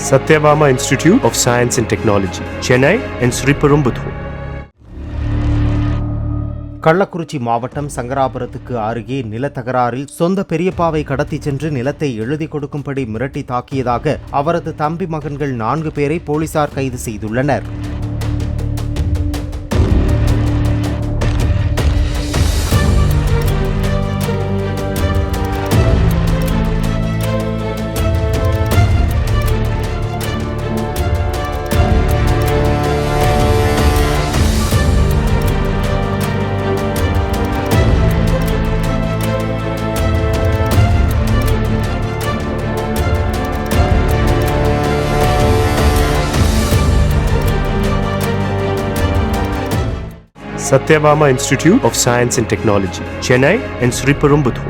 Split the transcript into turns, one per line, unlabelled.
Satyabama Institute of Science and Technology, Chennai and Sriperumbudur.
Kallakurichi மாவட்டம் சங்கராபுரத்துக்கு அருகே நிலத்தகராறில் சொந்த பெரியப்பாவை கடத்தி சென்று நிலத்தை எழுதி கொடுக்கும்படி மிரட்டி தாக்கியதாக அவரது தம்பி மகன்கள் 4 பேரை போலீசார் கைது செய்துள்ளனர்.
Satyabama Institute of Science and Technology, Chennai and Sriperumbudur.